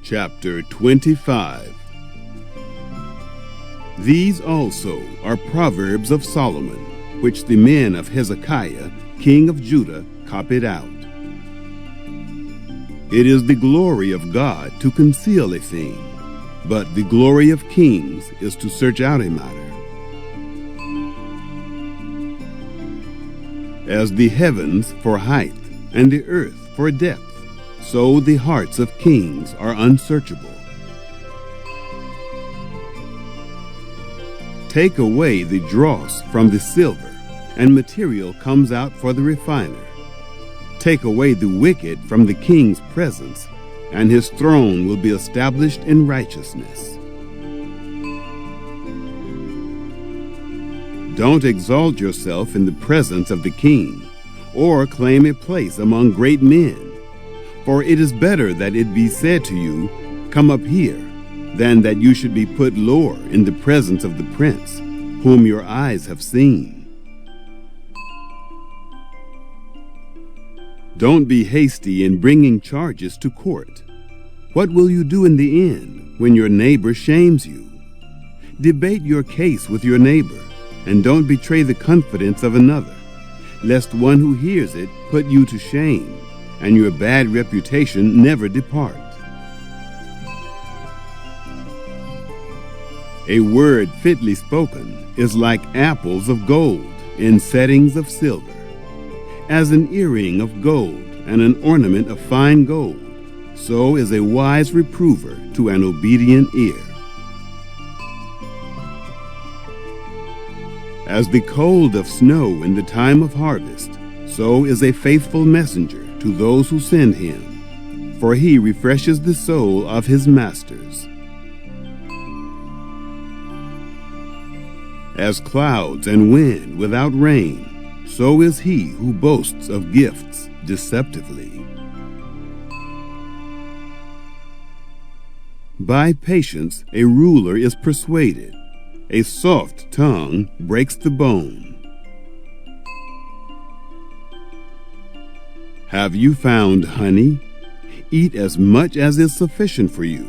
Chapter 25. These also are Proverbs of Solomon, which the men of Hezekiah, king of Judah, copied out. It is the glory of God to conceal a thing, but the glory of kings is to search out a matter. As the heavens for height, and the earth for depth, so the hearts of kings are unsearchable. Take away the dross from the silver, and material comes out for the refiner. Take away the wicked from the king's presence, and his throne will be established in righteousness. Don't exalt yourself in the presence of the king, or claim a place among great men. For it is better that it be said to you, "Come up here," than that you should be put lower in the presence of the prince, whom your eyes have seen. Don't be hasty in bringing charges to court. What will you do in the end when your neighbor shames you? Debate your case with your neighbor, and don't betray the confidence of another, lest one who hears it put you to shame, and your bad reputation never depart. A word fitly spoken is like apples of gold in settings of silver. As an earring of gold and an ornament of fine gold, so is a wise reprover to an obedient ear. As the cold of snow in the time of harvest, so is a faithful messenger to those who send him, for he refreshes the soul of his masters. As clouds and wind without rain, so is he who boasts of gifts deceptively. By patience a ruler is persuaded. A soft tongue breaks the bone. Have you found honey? Eat as much as is sufficient for you,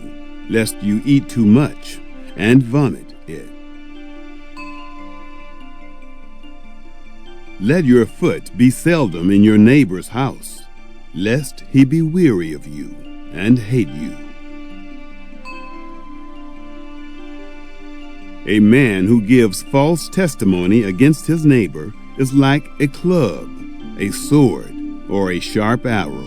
lest you eat too much and vomit it. Let your foot be seldom in your neighbor's house, lest he be weary of you and hate you. A man who gives false testimony against his neighbor is like a club, a sword, or a sharp arrow.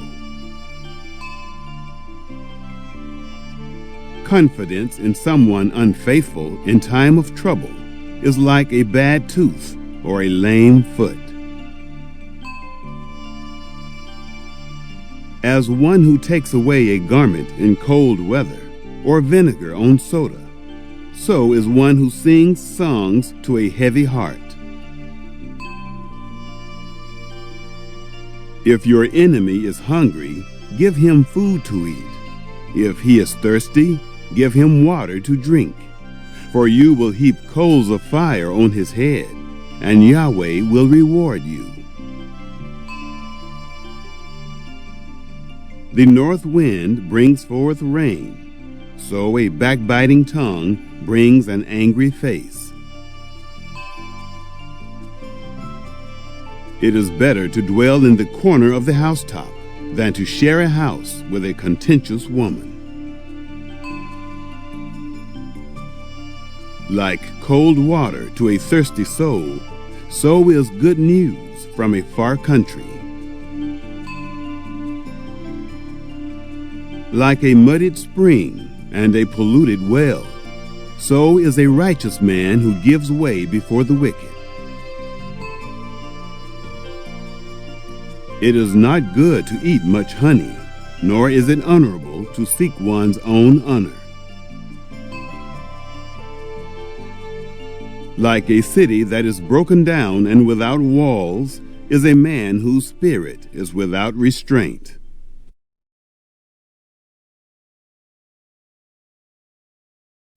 Confidence in someone unfaithful in time of trouble is like a bad tooth or a lame foot. As one who takes away a garment in cold weather, or vinegar on soda, so is one who sings songs to a heavy heart. If your enemy is hungry, give him food to eat. If he is thirsty, give him water to drink. For you will heap coals of fire on his head, and Yahweh will reward you. The north wind brings forth rain, so a backbiting tongue brings an angry face. It is better to dwell in the corner of the housetop than to share a house with a contentious woman. Like cold water to a thirsty soul, so is good news from a far country. Like a muddied spring and a polluted well, so is a righteous man who gives way before the wicked. It is not good to eat much honey, nor is it honorable to seek one's own honor. Like a city that is broken down and without walls is a man whose spirit is without restraint.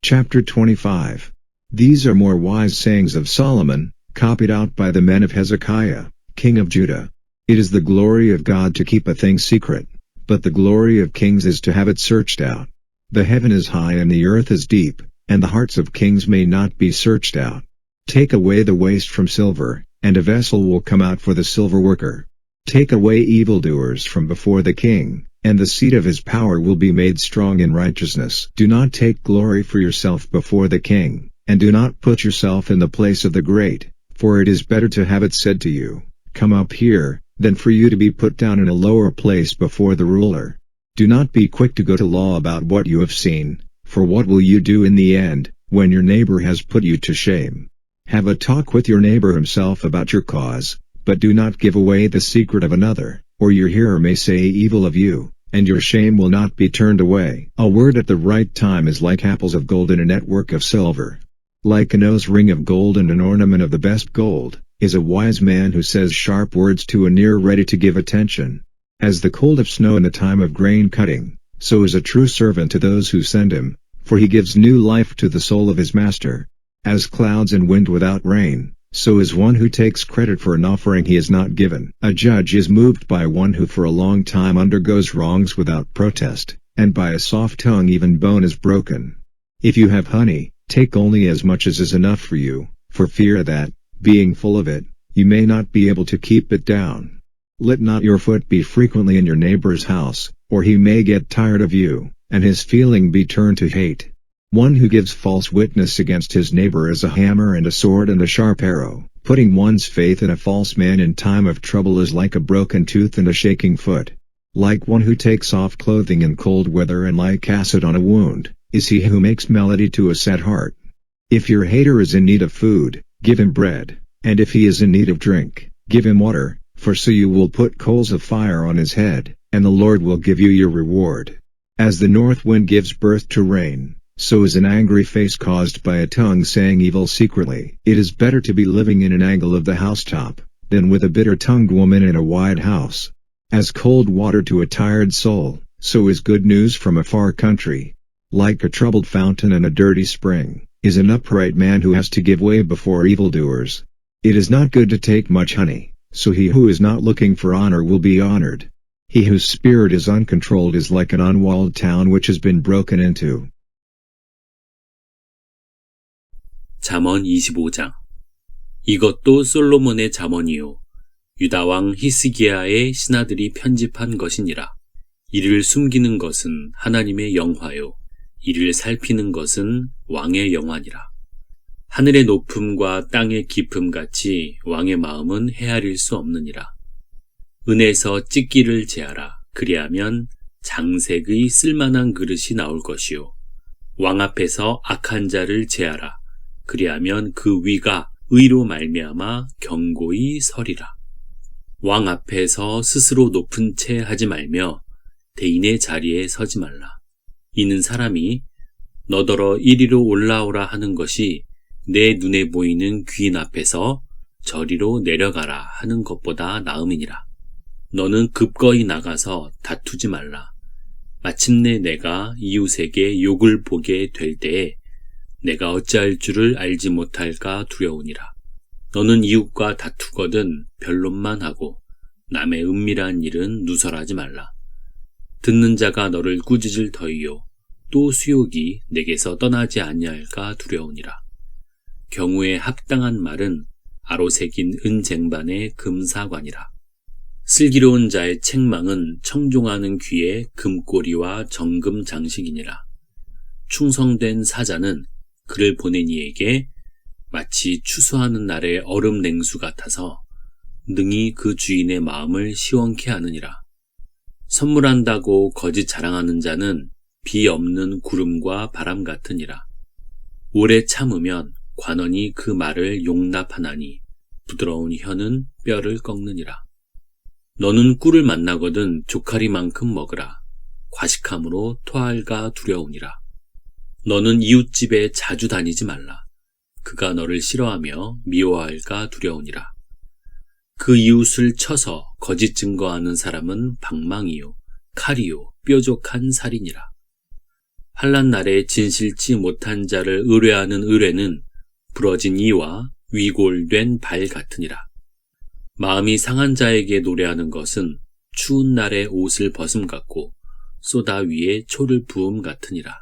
Chapter 25. These are more wise sayings of Solomon, copied out by the men of Hezekiah, king of Judah. It is the glory of God to keep a thing secret, but the glory of kings is to have it searched out. The heaven is high and the earth is deep, and the hearts of kings may not be searched out. Take away the waste from silver, and a vessel will come out for the silver worker. Take away evildoers from before the king, and the seat of his power will be made strong in righteousness. Do not take glory for yourself before the king, and do not put yourself in the place of the great, for it is better to have it said to you, "Come up here," than for you to be put down in a lower place before the ruler. Do not be quick to go to law about what you have seen, for what will you do in the end, when your neighbor has put you to shame? Have a talk with your neighbor himself about your cause, but do not give away the secret of another, or your hearer may say evil of you, and your shame will not be turned away. A word at the right time is like apples of gold in a network of silver. Like a nose ring of gold and an ornament of the best gold, is a wise man who says sharp words to an ear ready to give attention. As the cold of snow in the time of grain cutting, so is a true servant to those who send him, for he gives new life to the soul of his master. As clouds and wind without rain, so is one who takes credit for an offering he has not given. A judge is moved by one who for a long time undergoes wrongs without protest, and by a soft tongue even bone is broken. If you have honey, take only as much as is enough for you, for fear that, being full of it, you may not be able to keep it down. Let not your foot be frequently in your neighbor's house, or he may get tired of you, and his feeling be turned to hate. One who gives false witness against his neighbor is a hammer and a sword and a sharp arrow. Putting one's faith in a false man in time of trouble is like a broken tooth and a shaking foot. Like one who takes off clothing in cold weather and like acid on a wound, is he who makes melody to a sad heart. If your hater is in need of food, give him bread, and if he is in need of drink, give him water, for so you will put coals of fire on his head, and the Lord will give you your reward. As the north wind gives birth to rain, so is an angry face caused by a tongue saying evil secretly. It is better to be living in an angle of the housetop, than with a bitter-tongued woman in a wide house. As cold water to a tired soul, so is good news from a far country. Like a troubled fountain and a dirty spring, is an upright man who has to give way before evildoers. It is not good to take much honey, so he who is not looking for honor will be honored. He whose spirit is uncontrolled is like an unwalled town which has been broken into. 잠언 25장. 이것도 솔로몬의 잠언이요 유다왕 히스기야의 신하들이 편집한 것이니라. 이를 숨기는 것은 하나님의 영화요 이를 살피는 것은 왕의 영화니라. 하늘의 높음과 땅의 깊음같이 왕의 마음은 헤아릴 수 없느니라. 은에서 찢기를 제하라. 그리하면 장색의 쓸만한 그릇이 나올 것이요 왕 앞에서 악한 자를 제하라. 그리하면 그 위가 의로 말미암아 견고히 서리라. 왕 앞에서 스스로 높은 채 하지 말며 대인의 자리에 서지 말라. 이는 사람이 너더러 이리로 올라오라 하는 것이 내 눈에 보이는 귀인 앞에서 저리로 내려가라 하는 것보다 나음이니라. 너는 급거이 나가서 다투지 말라. 마침내 내가 이웃에게 욕을 보게 될 때에 내가 어찌할 줄을 알지 못할까 두려우니라. 너는 이웃과 다투거든 변론만 하고 남의 은밀한 일은 누설하지 말라. 듣는 자가 너를 꾸짖을 터이요 또 수욕이 내게서 떠나지 아니할까 두려우니라. 경우에 합당한 말은 아로새긴 은쟁반의 금사관이라. 슬기로운 자의 책망은 청종하는 귀의 금꼬리와 정금 장식이니라. 충성된 사자는 그를 보낸 이에게 마치 추수하는 날의 얼음 냉수 같아서 능히 그 주인의 마음을 시원케 하느니라. 선물한다고 거짓 자랑하는 자는 비 없는 구름과 바람 같으니라. 오래 참으면 관원이 그 말을 용납하나니 부드러운 혀는 뼈를 꺾느니라. 너는 꿀을 만나거든 조카리만큼 먹으라. 과식함으로 토할까 두려우니라. 너는 이웃집에 자주 다니지 말라. 그가 너를 싫어하며 미워할까 두려우니라. 그 이웃을 쳐서 거짓 증거하는 사람은 방망이요 칼이요 뾰족한 살이니라. 환난 날에 진실치 못한 자를 의뢰하는 의뢰는 부러진 이와 위골된 발 같으니라. 마음이 상한 자에게 노래하는 것은 추운 날에 옷을 벗음 같고 소다 위에 초를 부음 같으니라.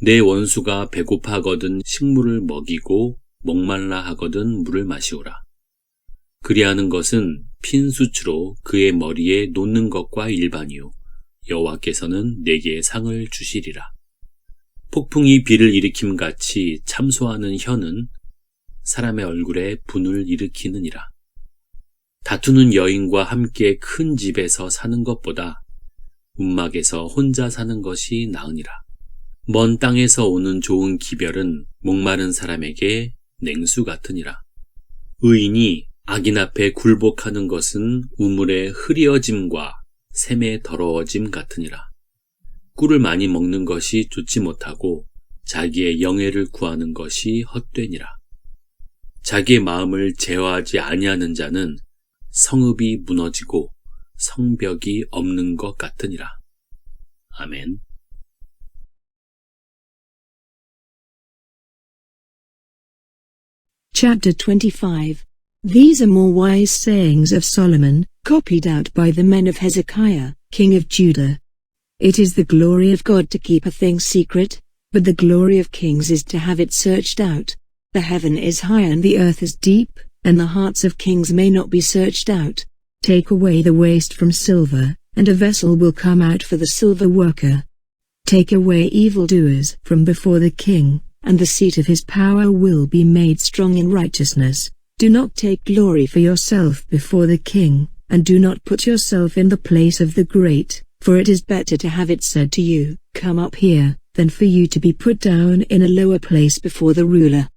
내 원수가 배고파 하거든 식물을 먹이고 목말라 하거든 물을 마시오라. 그리하는 것은 핀 수치로 그의 머리에 놓는 것과 일반이요 여호와께서는 내게 상을 주시리라. 폭풍이 비를 일으킴같이 참소하는 혀는 사람의 얼굴에 분을 일으키느니라. 다투는 여인과 함께 큰 집에서 사는 것보다 움막에서 혼자 사는 것이 나으니라. 먼 땅에서 오는 좋은 기별은 목마른 사람에게 냉수 같으니라. 의인이 악인 앞에 굴복하는 것은 우물의 흐리어짐과 샘의 더러워짐 같으니라. 꿀을 많이 먹는 것이 좋지 못하고 자기의 영예를 구하는 것이 헛되니라. 자기의 마음을 제어하지 아니하는 자는 성읍이 무너지고 성벽이 없는 것 같으니라. 아멘. Chapter 25. These are more wise sayings of Solomon, copied out by the men of Hezekiah, king of Judah. It is the glory of God to keep a thing secret, but the glory of kings is to have it searched out. The heaven is high and the earth is deep, and the hearts of kings may not be searched out. Take away the waste from silver, and a vessel will come out for the silver worker. Take away evildoers from before the king, and the seat of his power will be made strong in righteousness. Do not take glory for yourself before the king, and do not put yourself in the place of the great, for it is better to have it said to you, "Come up here," than for you to be put down in a lower place before the ruler.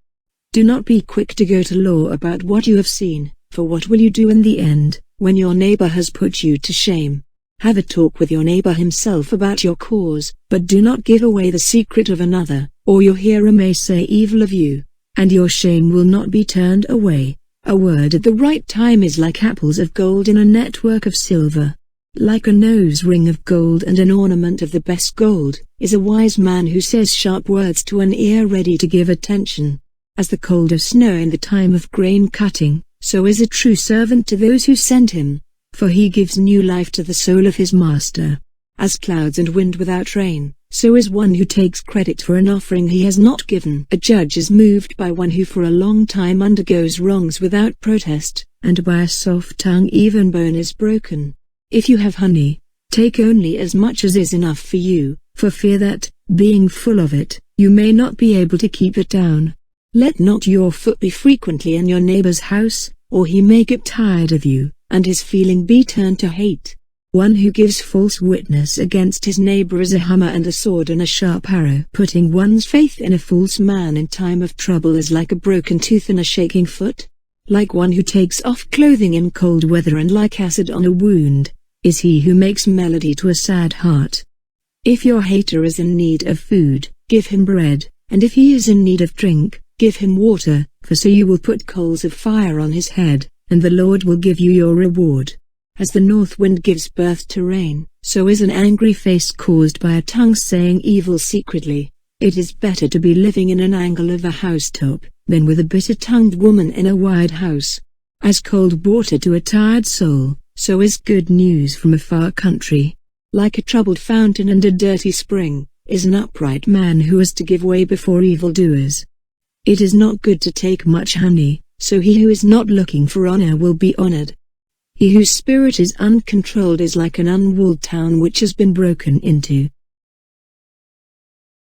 Do not be quick to go to law about what you have seen, for what will you do in the end, when your neighbor has put you to shame? Have a talk with your neighbor himself about your cause, but do not give away the secret of another, or your hearer may say evil of you, and your shame will not be turned away. A word at the right time is like apples of gold in a network of silver. Like a nose ring of gold and an ornament of the best gold, is a wise man who says sharp words to an ear ready to give attention. As the cold of snow in the time of grain cutting, so is a true servant to those who send him, for he gives new life to the soul of his master. As clouds and wind without rain, so is one who takes credit for an offering he has not given. A judge is moved by one who for a long time undergoes wrongs without protest, and by a soft tongue even bone is broken. If you have honey, take only as much as is enough for you, for fear that, being full of it, you may not be able to keep it down. Let not your foot be frequently in your neighbor's house, or he may get tired of you, and his feeling be turned to hate. One who gives false witness against his neighbor is a hammer and a sword and a sharp arrow. Putting one's faith in a false man in time of trouble is like a broken tooth and a shaking foot. Like one who takes off clothing in cold weather and like acid on a wound, is he who makes melody to a sad heart. If your hater is in need of food, give him bread, and if he is in need of drink, give him water, for so you will put coals of fire on his head, and the Lord will give you your reward. As the north wind gives birth to rain, so is an angry face caused by a tongue saying evil secretly. It is better to be living in an angle of a housetop, than with a bitter-tongued woman in a wide house. As cold water to a tired soul, so is good news from a far country. Like a troubled fountain and a dirty spring, is an upright man who is to give way before evildoers. It is not good to take much honey, so he who is not looking for honor will be honored. He whose spirit is uncontrolled is like an unwalled town which has been broken into.